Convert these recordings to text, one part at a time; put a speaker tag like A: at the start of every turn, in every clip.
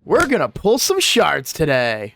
A: We're gonna pull some shards today.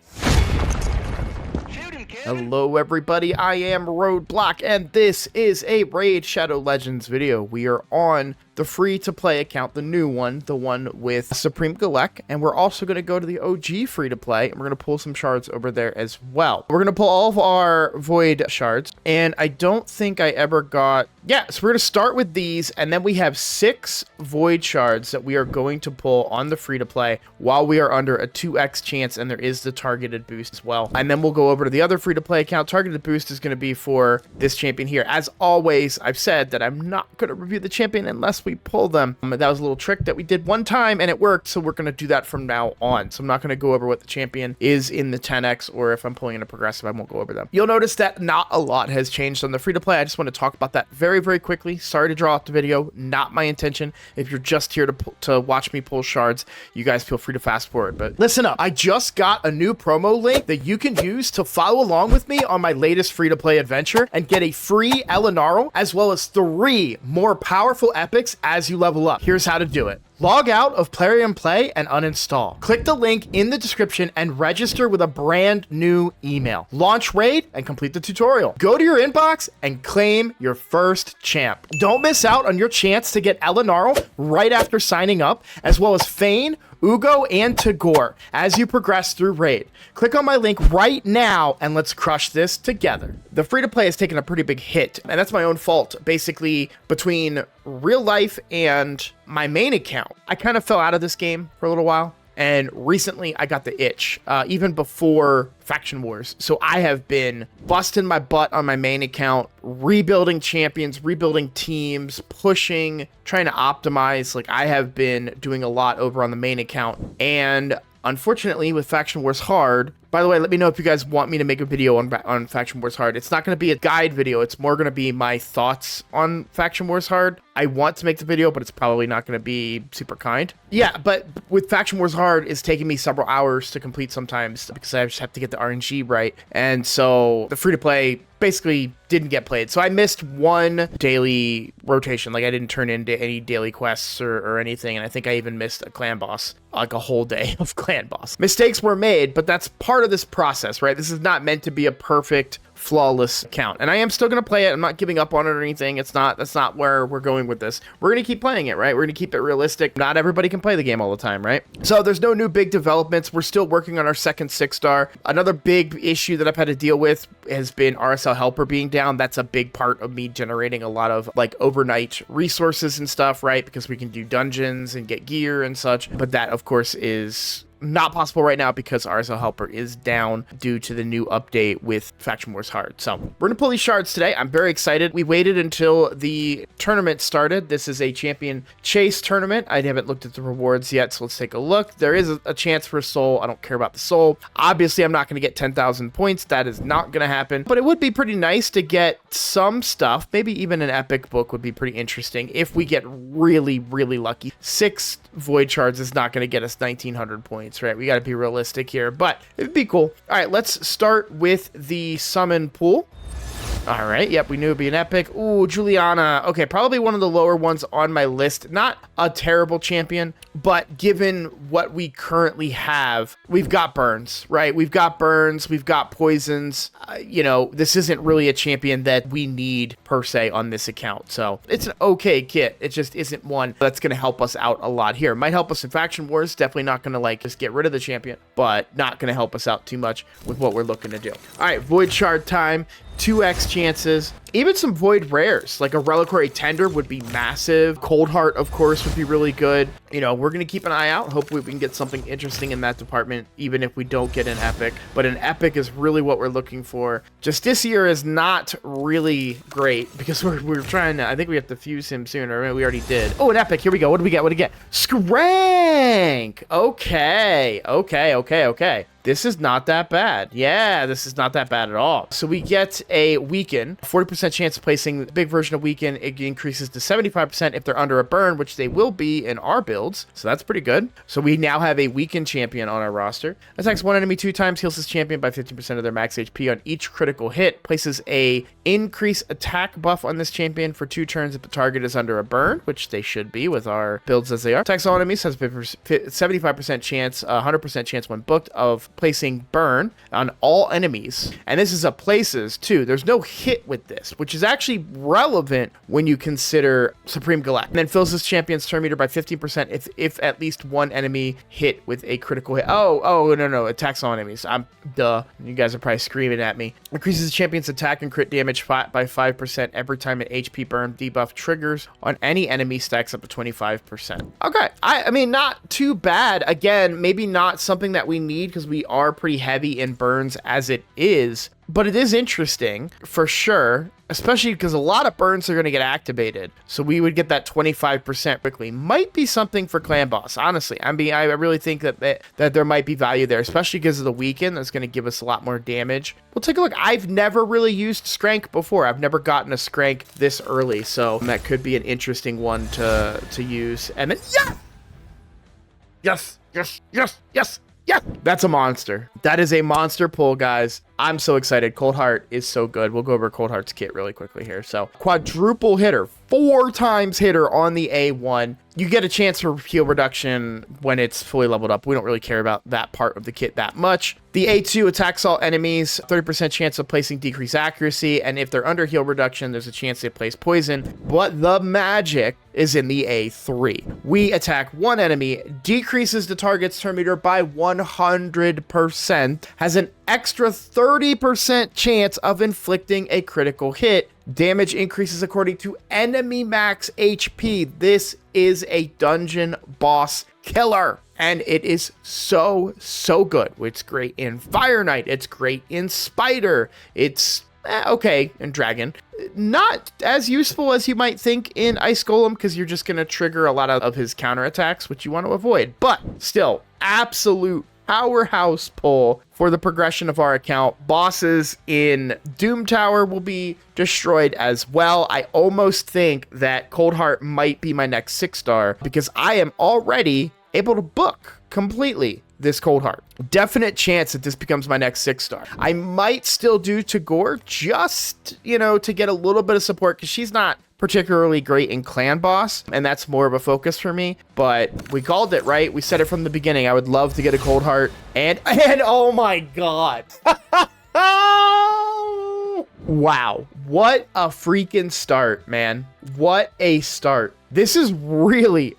A: Hello everybody, I am Roadblock, and this is a Raid Shadow Legends video. We are on the free-to-play account, the new one, the one with Supreme Galek, and we're also going to go to the OG free-to-play, and we're going to pull some shards over there as well. We're going to pull all of our Void shards, and I don't think I ever got... Yeah, so we're going to start with these, and then we have 6 Void shards that we are going to pull on the free-to-play while we are under a 2x chance, and there is the targeted boost as well. And then we'll go over to the other free-to-play account. Targeted boost is going to be for this champion here. As always, I've said that I'm not going to review the champion unless we pull them. That was a little trick that we did one time and it worked, so we're going to do that from now on. So I'm not going to go over what the champion is in the 10x, or if I'm pulling in a progressive, I won't go over them. You'll notice that not a lot has changed on the free-to-play. I just want to talk about that very, very quickly. Sorry to draw out the video. Not my intention. If you're just here to watch me pull shards, you guys feel free to fast forward. But listen up. I just got a new promo link that you can use to follow along with me on my latest free-to-play adventure and get a free Elenaril, as well as 3 more powerful epics as you level up. Here's how to do it. Log out of Plarium Play and uninstall. Click the link in the description and register with a brand new email. Launch Raid and complete the tutorial. Go to your inbox and claim your first champ. Don't miss out on your chance to get Elenaril right after signing up, as well as Fayne, Uugo, and Tagoar as you progress through Raid. Click on my link right now and let's crush this together. The free-to-play has taken a pretty big hit, and that's my own fault. Basically, between real life and my main account, I kind of fell out of this game for a little while. And recently I got the itch, even before Faction Wars. So I have been busting my butt on my main account, rebuilding champions, rebuilding teams, pushing, trying to optimize. Like, I have been doing a lot over on the main account. And unfortunately, with Faction Wars Hard, by the way, let me know if you guys want me to make a video on Faction Wars Hard. It's not going to be a guide video. It's more going to be my thoughts on Faction Wars Hard. I want to make the video, but it's probably not going to be super kind. Yeah, but with Faction Wars Hard, it's taking me several hours to complete sometimes because I just have to get the RNG right. And so the free-to-play basically didn't get played. So I missed one daily rotation. Like, I didn't turn into any daily quests or anything. And I think I even missed a clan boss, like a whole day of clan boss. Mistakes were made, but that's part of this process, right? This is not meant to be a perfect, flawless account, and I am still going to play it. I'm not giving up on it or anything. That's not where we're going with this. We're going to keep playing it, right? We're going to keep it realistic. Not everybody can play the game all the time, right? So there's no new big developments. We're still working on our second 6-star. Another big issue that I've had to deal with has been RSL Helper being down. That's a big part of me generating a lot of like overnight resources and stuff, right? Because we can do dungeons and get gear and such, but that of course is not possible right now because RSL Helper is down due to the new update with Faction Wars Hard. So we're gonna pull these shards today. I'm very excited. We waited until the tournament started. This is a champion chase tournament. I haven't looked at the rewards yet, so let's take a look. There is a chance for a soul. I don't care about the soul. Obviously, I'm not gonna get 10,000 points. That is not gonna happen, but it would be pretty nice to get some stuff. Maybe even an epic book would be pretty interesting if we get really, really lucky. 6 void shards is not gonna get us 1,900 points. Right, we got to be realistic here, but it'd be cool. All right, let's start with the summon pool. All right, yep, we knew it'd be an epic. Ooh, Juliana. Okay, probably one of the lower ones on my list. Not a terrible champion, but given what we currently have, we've got burns, right? We've got burns, we've got poisons. You know, this isn't really a champion that we need per se on this account. So it's an okay kit. It just isn't one that's going to help us out a lot here. It might help us in Faction Wars. Definitely not going to like just get rid of the champion, but not going to help us out too much with what we're looking to do. All right, Void Shard time. 2x chances. Even some void rares, like a Reliquary Tender would be massive. Cold Heart, of course, would be really good. You know, we're going to keep an eye out. Hopefully we can get something interesting in that department, even if we don't get an epic. But an epic is really what we're looking for. Justiciar is not really great because we're trying to, I think we have to fuse him sooner. I mean, we already did. Oh, an epic. Here we go. What do we get? What do we get? Skrank. Okay. This is not that bad. Yeah, this is not that bad at all. So we get a weaken, 40% 30% chance of placing the big version of weaken. It increases to 75% if they're under a burn, which they will be in our builds. So that's pretty good. So we now have a weakened champion on our roster. Attacks one enemy 2 times, heals this champion by 15% of their max HP on each critical hit. Places a increase attack buff on this champion for 2 turns if the target is under a burn, which they should be with our builds as they are. Attacks all enemies, has a 75% chance, 100% chance when booked of placing burn on all enemies. And this is a places too. There's no hit with this, which is actually relevant when you consider Supreme Galactic. And then fills this champion's turn meter by 15% if at least one enemy hit with a critical hit. Oh, no, attacks all enemies. Duh. You guys are probably screaming at me. Increases the champion's attack and crit damage by 5% every time an HP burn debuff triggers on any enemy, stacks up to 25%. Okay, I mean, not too bad. Again, maybe not something that we need because we are pretty heavy in burns as it is, but it is interesting for sure, especially because a lot of burns are going to get activated. So we would get that 25% quickly. Might be something for Clan Boss, honestly. I mean, I really think that there might be value there, especially because of the weaken. That's going to give us a lot more damage. We'll take a look. I've never really used Skrank before. I've never gotten a Skrank this early, so that could be an interesting one to use. And then, yes! Yeah, that's a monster. That is a monster pull, guys. I'm so excited. Cold Heart is so good. We'll go over Cold Heart's kit really quickly here. So quadruple hitter, 4 times hitter on the A1. You get a chance for heal reduction when it's fully leveled up. We don't really care about that part of the kit that much. The A2 attacks all enemies, 30% chance of placing decreased accuracy, and if they're under heal reduction, there's a chance they place poison. But the magic is in the A3. We attack one enemy, decreases the target's turn meter by 100%, has an extra 30% chance of inflicting a critical hit. Damage increases according to enemy max HP. This is a dungeon boss killer. And it is so good. It's great in Fire Knight. It's great in Spider. It's okay in Dragon. Not as useful as you might think in Ice Golem because you're just going to trigger a lot of his counterattacks, which you want to avoid. But still, absolute powerhouse pull for the progression of our account. Bosses in Doom Tower will be destroyed as well. I almost think that Cold Heart might be my next 6-star because I am already able to book completely this Cold Heart. Definite chance that this becomes my next 6-star. I might still do Tagoar just, to get a little bit of support because she's not particularly great in Clan Boss, and that's more of a focus for me. But we called it, right? We said it from the beginning. I would love to get a Cold Heart, and oh my god. Wow, what a freaking start, man. What a start. This is really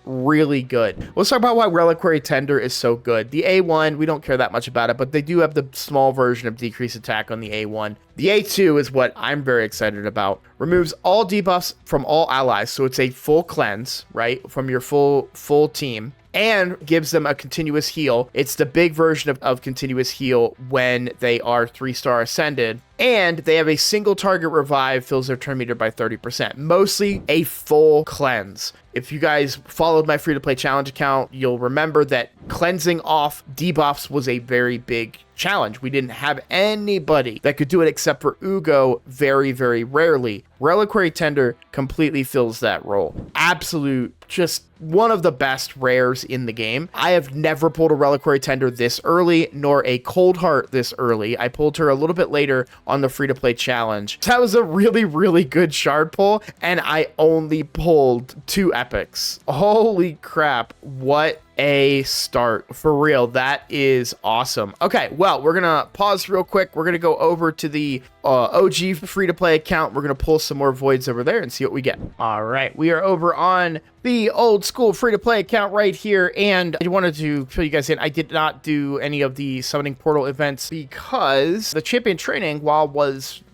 A: good. Let's talk about why Reliquary Tender is so good. The A1, we don't care that much about it, but they do have the small version of decreased attack on the A1. The A2 is what I'm very excited about. Removes all debuffs from all allies, so it's a full cleanse, right, from your full team, and gives them a continuous heal. It's the big version of continuous heal when they are 3-star ascended. And they have a single target revive, fills their turn meter by 30%. Mostly a full cleanse. If you guys followed my free-to-play challenge account, you'll remember that cleansing off debuffs was a very big challenge. We didn't have anybody that could do it except for Uugo very rarely. Reliquary Tender completely fills that role. Absolute, just one of the best rares in the game. I have never pulled a Reliquary Tender this early, nor a Cold Heart this early. I pulled her a little bit later on the free-to-play challenge. That was a really good shard pull, and I only pulled 2 epics. Holy crap, what a start. For real, that is awesome. Okay, well, we're gonna pause real quick. We're gonna go over to the OG free-to-play account. We're gonna pull some more voids over there and see what we get. All right, we are over on the old school free-to-play account right here, and I wanted to fill you guys in. I did not do any of the summoning portal events because the champion training, while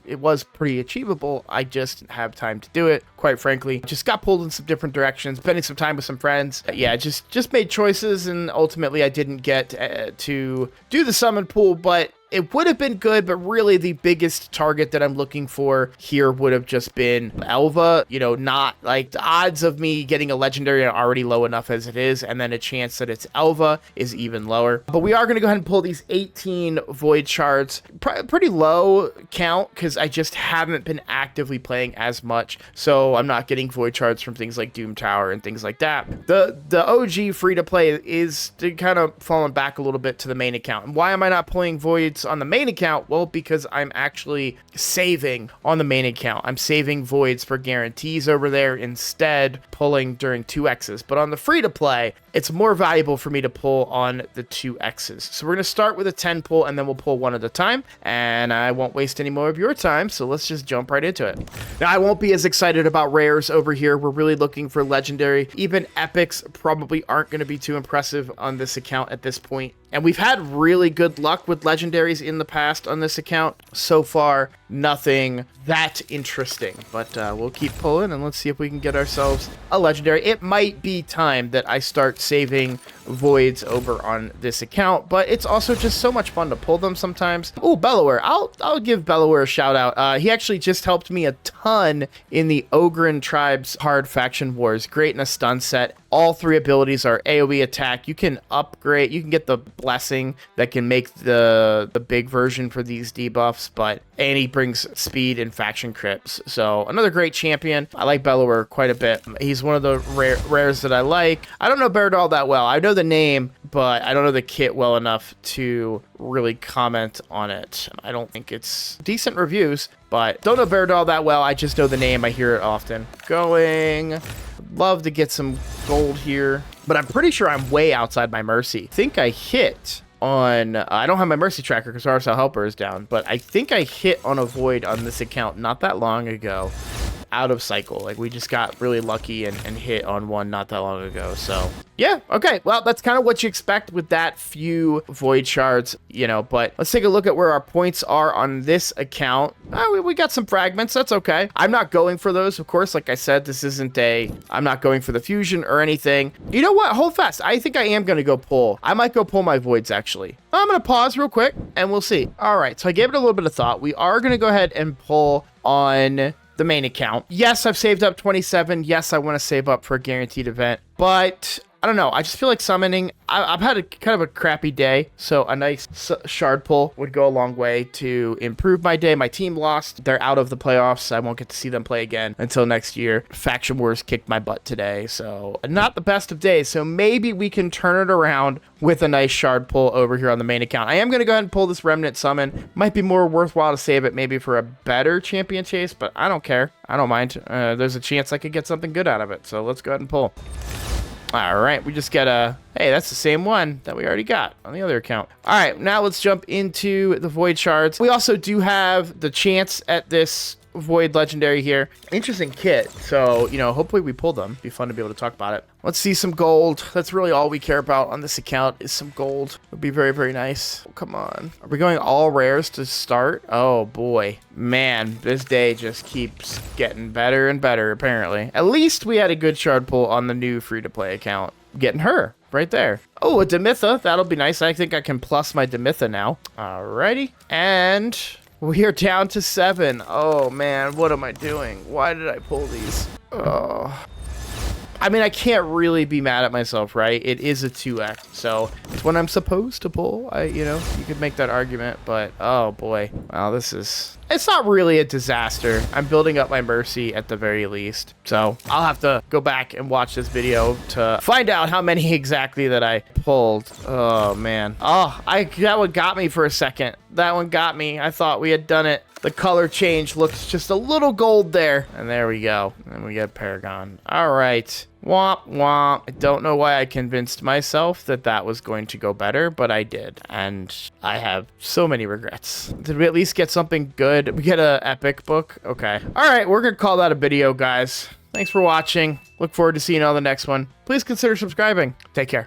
A: it was pretty achievable, I just didn't have time to do it, quite frankly. Just got pulled in some different directions, spending some time with some friends. Yeah, just made choices, and ultimately I didn't get to do the summon pool, but it would have been good, but really the biggest target that I'm looking for here would have just been Elva. You know, not like the odds of me getting a legendary are already low enough as it is, and then a chance that it's Elva is even lower. But we are going to go ahead and pull these 18 void shards. Pretty low count because I just haven't been actively playing as much, so I'm not getting void shards from things like Doom Tower and things like that. The OG free to play is kind of falling back a little bit to the main account. And why am I not pulling voids on the main account? Well, because I'm actually saving on the main account. I'm saving voids for guarantees over there, instead pulling during 2x's. But on the free to play, it's more valuable for me to pull on the 2x's. So we're going to start with a 10 pull, and then we'll pull one at a time, and I won't waste any more of your time, so let's just jump right into it. Now, I won't be as excited about rares over here. We're really looking for legendary. Even epics probably aren't going to be too impressive on this account at this point. And we've had really good luck with legendaries in the past on this account. So far, nothing that interesting. But we'll keep pulling, and let's see if we can get ourselves a legendary. It might be time that I start saving voids over on this account, but it's also just so much fun to pull them sometimes. Oh, Bellower. I'll give Bellower a shout out. He actually just helped me a ton in the Ogren Tribes hard faction wars. Great in a stun set. All 3 abilities are AoE attack. You can upgrade, you can get the blessing that can make the big version for these debuffs, and he brings speed and faction crips. So another great champion. I like Bellower quite a bit. He's one of the rares that I like. I don't know Beardall that well. I know the name, but I don't know the kit well enough to really comment on it. I don't think it's decent reviews, but don't know Beardall that well. I just know the name. I hear it often. Love to get some gold here, but I'm pretty sure I'm way outside my mercy. I think I hit on, I don't have my mercy tracker because RSL helper is down, but I think I hit on a void on this account not that long ago. Out of cycle, like we just got really lucky and hit on one not that long ago. So yeah, okay, well, that's kind of what you expect with that few void shards, you know. But let's take a look at where our points are on this account. We got some fragments, that's okay. I'm not going for those, of course. Like I said, this isn't I'm not going for the fusion or anything. You know what, hold fast, I think I am going to go pull. I might go pull my voids actually. I'm going to pause real quick and we'll see. All right, so I gave it a little bit of thought. We are going to go ahead and pull on the main account. Yes, I've saved up 27. Yes, I want to save up for a guaranteed event, but I don't know. I just feel like summoning, I've had a kind of a crappy day, so a nice shard pull would go a long way to improve my day. My team lost. They're out of the playoffs. I won't get to see them play again until next year. Faction Wars kicked my butt today, so not the best of days. So maybe we can turn it around with a nice shard pull over here on the main account. I am going to go ahead and pull this remnant summon. Might be more worthwhile to save it maybe for a better champion chase, but I don't care. I don't mind. There's a chance I could get something good out of it, so let's go ahead and pull. All right, we just get hey, that's the same one that we already got on the other account. All right, now let's jump into the void shards. We also do have the chance at this void legendary here. Interesting kit, so you know, hopefully we pull them. Be fun to be able to talk about it. Let's see some gold. That's really all we care about on this account is some gold. Would be very, very nice. Oh, come on, are we going all rares to start? Oh boy, man, this day just keeps getting better and better. Apparently, at least we had a good shard pull on the new free-to-play account. Getting her right there. Oh, a Demitha, that'll be nice. I think I can plus my Demitha now. Alrighty, and we are down to 7. Oh man, what am I doing? Why did I pull these? Oh, I mean, I can't really be mad at myself, right? It is a 2x, so it's when I'm supposed to pull. You know, you could make that argument, but oh boy. Wow, it's not really a disaster. I'm building up my mercy at the very least. So I'll have to go back and watch this video to find out how many exactly that I pulled. Oh man. Oh, that one got me for a second. That one got me. I thought we had done it. The color change looks just a little gold there. And there we go. And we get Paragon. All right. Womp womp. I don't know why I convinced myself that that was going to go better, but I did. And I have so many regrets. Did we at least get something good? We get an epic book? Okay. All right. We're going to call that a video, guys. Thanks for watching. Look forward to seeing you on the next one. Please consider subscribing. Take care.